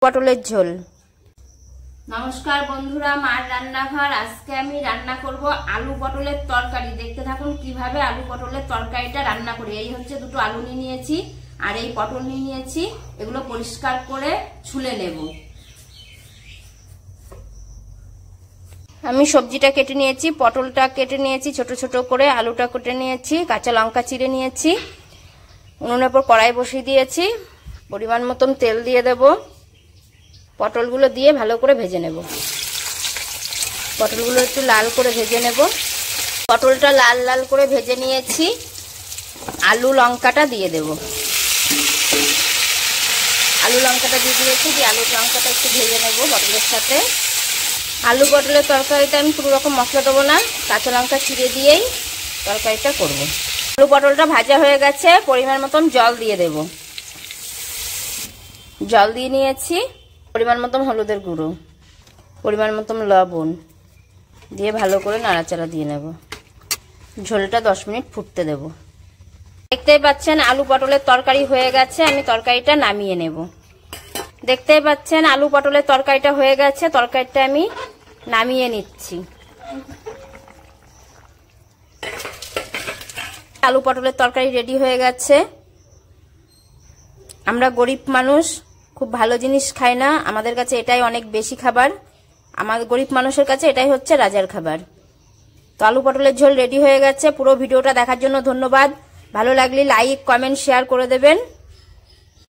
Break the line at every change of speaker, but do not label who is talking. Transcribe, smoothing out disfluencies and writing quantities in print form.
পটলের ঝোল। নমস্কার বন্ধুরা, মার রান্নাঘর। আজকে আমি রান্না করব আলু পটলের তরকারি। দেখতে থাকুন কিভাবে আলু পটলের তরকারিটা রান্না করি। এই হচ্ছে দুটো আলু নিয়ে নিয়েছি আর এই পটল নিয়ে নিয়েছি। এগুলো পরিষ্কার করে ছুলে নেব। আমি সবজিটা কেটে নিয়েছি, পটলটা কেটে নিয়েছি ছোট ছোট করে, আলুটা কেটে নিয়েছি, কাঁচা লঙ্কা চিড়ে নিয়েছি। উনুনের উপর কড়াই বসিয়ে দিয়েছি, পরিমাণ মতন তেল দিয়ে দেব। পটলগুলো দিয়ে ভালো করে ভেজে নেব। পটলগুলো একটু লাল করে ভেজে নেব। পটলটা লাল লাল করে ভেজে নিয়েছি। আলু লঙ্কাটা দিয়ে দেব। আলু লঙ্কাটা দিয়ে দিয়েছি, দিয়ে আলু লঙ্কাটা একটু ভেজে নেব পটলের সাথে। আলু পটলের তরকারিটা আমি কোনো রকম মশলা দেবো না, কাঁচা লঙ্কা চিড়ে দিয়েই তরকারিটা করব। আলু পটলটা ভাজা হয়ে গেছে, পরিমাণ মতন জল দিয়ে দেব। জল দিয়ে নিয়েছি, পরিমাণ মতন হলুদের গুঁড়ো, পরিমাণ মতন লবণ দিয়ে ভালো করে নাড়াচাড়া দিয়ে নেব। ঝোলটা 10 মিনিট ফুটতে দেব। দেখতেই পাচ্ছেন আলু পটলের তরকারি হয়ে গেছে, আমি তরকারিটা নামিয়ে নেব। দেখতেই পাচ্ছেন আলু পটলের তরকারিটা হয়ে গেছে, তরকারিটা আমি নামিয়ে নিচ্ছি। আলু পটলের তরকারি রেডি হয়ে গেছে। আমরা গরিব মানুষ, খুব ভালো জিনিস খাই না, আমাদের কাছে এটাই অনেক বেশি খাবার। আমাদের গরিব মানুষের কাছে এটাই হচ্ছে রাজার খাবার। তো আলু পটলের ঝোল রেডি হয়ে গেছে। পুরো ভিডিওটা দেখার জন্য ধন্যবাদ। ভালো লাগলে লাইক, কমেন্ট, শেয়ার করে দেবেন।